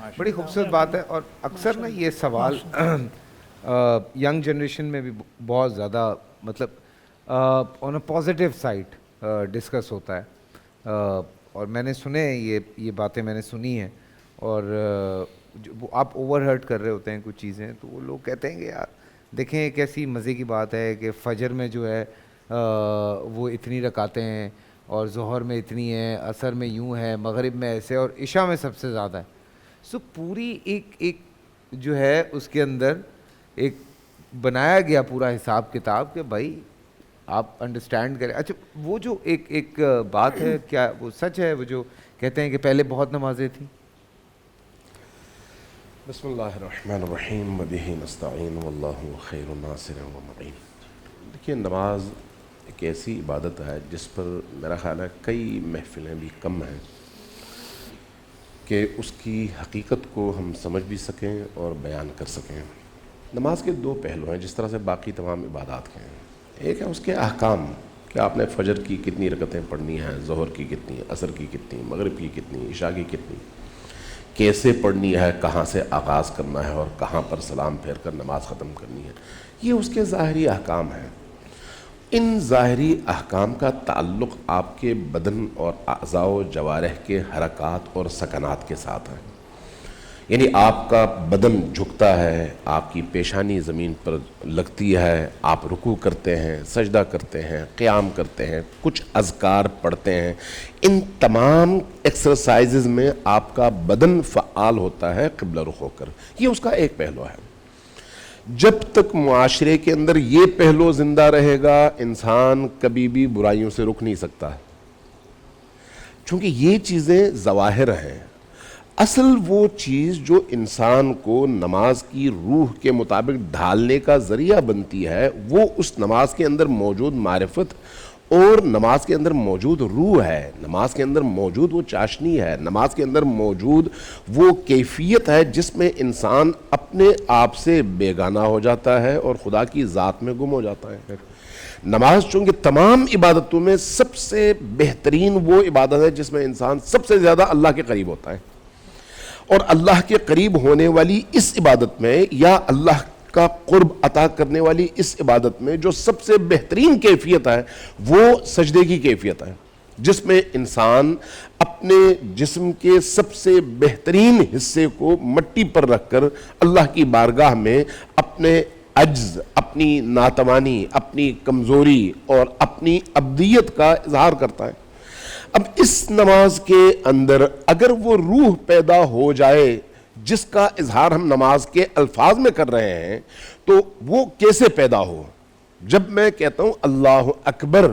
بڑی خوبصورت بات ہے. اور اکثر نا یہ سوال ینگ جنریشن میں بھی بہت زیادہ مطلب آن اے پازیٹیو سائڈ ڈسکس ہوتا ہے, اور میں نے سنے یہ باتیں میں نے سنی ہیں, اور آپ اوور ہرٹ کر رہے ہوتے ہیں کچھ چیزیں, تو وہ لوگ کہتے ہیں کہ یار دیکھیں ایک ایسی مزے کی بات ہے کہ فجر میں جو ہے وہ اتنی رکعتیں ہیں, اور ظہر میں اتنی ہیں, عصر میں یوں ہے, مغرب میں ایسے, اور عشاء میں سب سے زیادہ ہے. سو پوری ایک جو ہے اس کے اندر ایک بنایا گیا پورا حساب کتاب کہ بھائی آپ انڈرسٹینڈ کریں. اچھا وہ جو ایک بات ہے, کیا وہ سچ ہے وہ جو کہتے ہیں کہ پہلے بہت نمازیں تھیں؟ بسم اللہ الرحمن الرحیم وبہ نستعین واللہ خیر ناصر و معین. دیکھیے, نماز ایک ایسی عبادت ہے جس پر میرا خیال ہے کئی محفلیں بھی کم ہیں کہ اس کی حقیقت کو ہم سمجھ بھی سکیں اور بیان کر سکیں. نماز کے دو پہلو ہیں جس طرح سے باقی تمام عبادات کے ہیں. ایک ہے اس کے احکام کہ آپ نے فجر کی کتنی رکعتیں پڑھنی ہیں, ظہر کی کتنی, عصر کی کتنی, مغرب کی کتنی, عشاء کی کتنی, کیسے پڑھنی ہے, کہاں سے آغاز کرنا ہے اور کہاں پر سلام پھیر کر نماز ختم کرنی ہے. یہ اس کے ظاہری احکام ہیں. ان ظاہری احکام کا تعلق آپ کے بدن اور اعضاء و جوارح کے حرکات اور سکنات کے ساتھ ہے. یعنی آپ کا بدن جھکتا ہے, آپ کی پیشانی زمین پر لگتی ہے, آپ رکوع کرتے ہیں, سجدہ کرتے ہیں, قیام کرتے ہیں, کچھ اذکار پڑھتے ہیں. ان تمام ایکسرسائزز میں آپ کا بدن فعال ہوتا ہے قبلہ رخ ہو کر. یہ اس کا ایک پہلو ہے. جب تک معاشرے کے اندر یہ پہلو زندہ رہے گا, انسان کبھی بھی برائیوں سے رک نہیں سکتا, چونکہ یہ چیزیں ظواہر ہیں. اصل وہ چیز جو انسان کو نماز کی روح کے مطابق ڈھالنے کا ذریعہ بنتی ہے, وہ اس نماز کے اندر موجود معرفت اور نماز کے اندر موجود روح ہے, نماز کے اندر موجود وہ چاشنی ہے, نماز کے اندر موجود وہ کیفیت ہے جس میں انسان اپنے آپ سے بیگانہ ہو جاتا ہے اور خدا کی ذات میں گم ہو جاتا ہے. نماز چونکہ تمام عبادتوں میں سب سے بہترین وہ عبادت ہے جس میں انسان سب سے زیادہ اللہ کے قریب ہوتا ہے, اور اللہ کے قریب ہونے والی اس عبادت میں یا اللہ کا قرب عطا کرنے والی اس عبادت میں جو سب سے بہترین کیفیت ہے وہ سجدے کی کیفیت ہے, جس میں انسان اپنے جسم کے سب سے بہترین حصے کو مٹی پر رکھ کر اللہ کی بارگاہ میں اپنے عجز, اپنی ناتوانی, اپنی کمزوری اور اپنی عبدیت کا اظہار کرتا ہے. اب اس نماز کے اندر اگر وہ روح پیدا ہو جائے جس کا اظہار ہم نماز کے الفاظ میں کر رہے ہیں, تو وہ کیسے پیدا ہو؟ جب میں کہتا ہوں اللہ اکبر,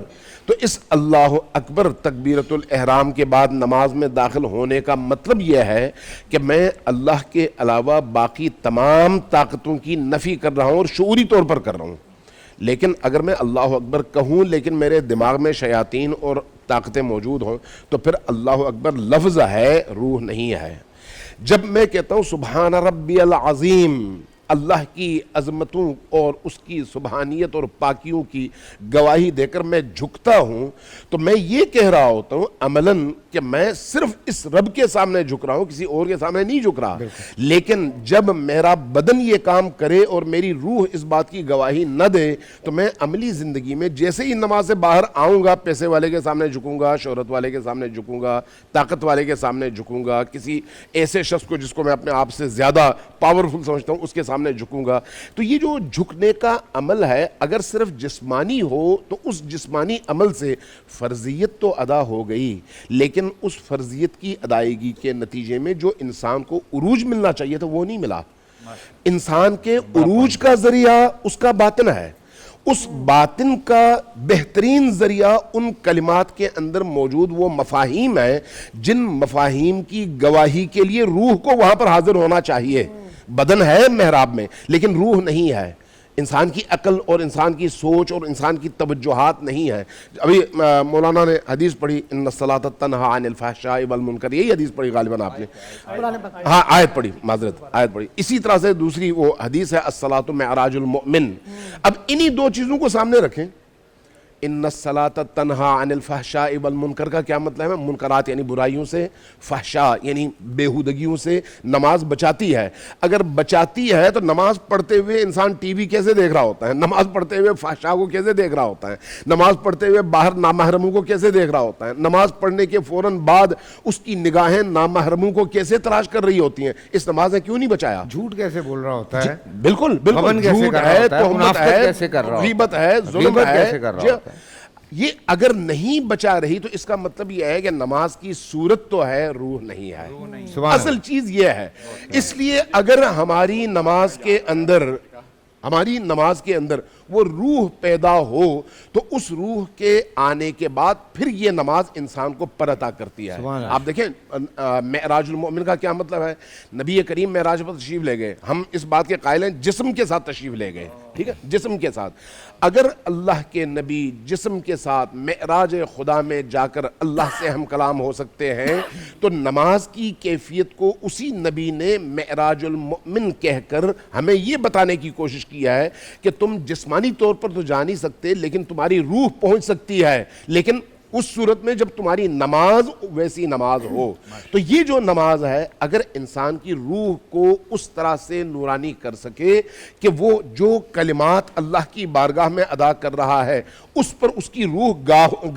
تو اس اللہ اکبر تکبیرۃ الاحرام کے بعد نماز میں داخل ہونے کا مطلب یہ ہے کہ میں اللہ کے علاوہ باقی تمام طاقتوں کی نفی کر رہا ہوں اور شعوری طور پر کر رہا ہوں. لیکن اگر میں اللہ اکبر کہوں لیکن میرے دماغ میں شیاطین اور طاقتیں موجود ہوں, تو پھر اللہ اکبر لفظ ہے, روح نہیں ہے. جب میں کہتا ہوں سبحان ربی العظیم, اللہ کی عظمتوں اور اس کی سبحانیت اور پاکیوں کی گواہی دے کر میں جھکتا ہوں, تو میں یہ کہہ رہا ہوتا ہوں عملاً کہ میں صرف اس رب کے سامنے جھک رہا ہوں, کسی اور کے سامنے نہیں جھک رہا. لیکن جب میرا بدن یہ کام کرے اور میری روح اس بات کی گواہی نہ دے, تو میں عملی زندگی میں جیسے ہی نماز سے باہر آؤں گا, پیسے والے کے سامنے جھکوں گا, شہرت والے کے سامنے جھکوں گا, طاقت والے کے سامنے جھکوں گا, کسی ایسے شخص کو جس کو میں اپنے آپ سے زیادہ پاورفل سمجھتا ہوں اس کے سامنے جھکوں گا. تو یہ جو جھکنے کا عمل ہے اگر صرف جسمانی ہو تو اس جسمانی عمل سے فرضیت تو ادا ہو گئی, لیکن اس فرضیت کی ادائیگی کے نتیجے میں جو انسان کو عروج ملنا چاہیے تھا وہ نہیں ملا. انسان کے عروج کا ذریعہ اس کا باطن ہے, اس باطن کا بہترین ذریعہ ان کلمات کے اندر موجود وہ مفاہیم ہیں جن مفاہیم کی گواہی کے لیے روح کو وہاں پر حاضر ہونا چاہیے. بدن ہے محراب میں لیکن روح نہیں ہے, انسان کی عقل اور انسان کی سوچ اور انسان کی توجہات نہیں ہے. ابھی مولانا نے حدیث پڑھی ان الصلاۃ تنہی عن الفحشاء والمنکر, یہی حدیث پڑھی غالباً آپ نے, ہاں آیت پڑھی, معذرت آیت پڑھی. اسی طرح سے دوسری وہ حدیث ہے الصلاۃ معراج المؤمن. اب انہی دو چیزوں کو سامنے رکھیں, ان الصلاۃ تنہا عن الفحشاء والمنکر کا کیا مطلب ہے؟ منکرات یعنی برائیوں سے، فحشاء یعنی بیہودگیوں سے نماز بچاتی ہے۔ اگر بچاتی ہے تو نماز پڑھتے ہوئے انسان ٹی وی کیسے دیکھ رہا ہوتا ہے، نماز پڑھتے ہوئے فحشاء کو کیسے دیکھ رہا ہوتا ہے، نماز پڑھتے ہوئے باہر نامحرموں کو کیسے دیکھ رہا ہوتا ہے، نماز پڑھنے کے فوراً بعد اس کی نگاہیں نامحرموں کو کیسے تلاش کر رہی ہوتی ہیں؟ اس نماز نے کیوں نہیں بچایا؟ جھوٹ کیسے بول رہا ہوتا ہے، بالکل بالکل، جھوٹ ہے، تہمت ہے، غیبت ہے، ظلم ہے۔ یہ اگر نہیں بچا رہی تو اس کا مطلب یہ ہے کہ نماز کی صورت تو ہے، روح نہیں ہے۔ اصل چیز یہ ہے۔ اس لیے اگر ہماری نماز کے اندر وہ روح پیدا ہو تو اس روح کے آنے کے بعد پھر یہ نماز انسان کو پر عطا کرتی ہے۔ آپ دیکھیں معراج المؤمن کا کیا مطلب ہے؟ نبی کریم معراج پر تشریف لے گئے، ہم اس بات کے قائل ہیں جسم کے ساتھ تشریف لے گئے، ٹھیک ہے، جسم کے ساتھ۔ اگر اللہ کے نبی جسم کے ساتھ معراج خدا میں جا کر اللہ سے ہم کلام ہو سکتے ہیں تو نماز کی کیفیت کو اسی نبی نے معراج المؤمن کہہ کر ہمیں یہ بتانے کی کوشش کیا ہے کہ تم جسمانی طور پر تو جا نہیں سکتے لیکن تمہاری روح پہنچ سکتی ہے، لیکن اس صورت میں جب تمہاری نماز ویسی نماز ہو۔ تو یہ جو نماز ہے اگر انسان کی روح کو اس طرح سے نورانی کر سکے کہ وہ جو کلمات اللہ کی بارگاہ میں ادا کر رہا ہے اس پر اس کی روح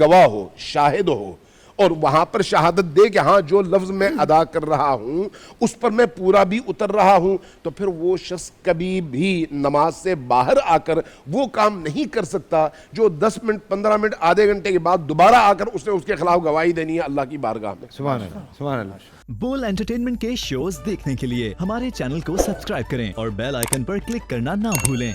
گواہ ہو، شاہد ہو، اور وہاں پر شہادت دے کہ ہاں جو لفظ میں ادا کر رہا ہوں اس پر میں پورا بھی اتر رہا ہوں، تو پھر وہ شخص کبھی بھی نماز سے باہر آ کر وہ کام نہیں کر سکتا جو 10 منٹ 15 منٹ آدھے گھنٹے کے بعد دوبارہ آ کر اس نے اس کے خلاف گواہی دینی ہے اللہ کی بارگاہ میں۔ سبحان اللہ، سبحان اللہ۔ بول انٹرٹینمنٹ کے شوز دیکھنے کے لیے ہمارے چینل کو سبسکرائب کریں اور بیل آئیکن پر کلک کرنا نہ بھولیں۔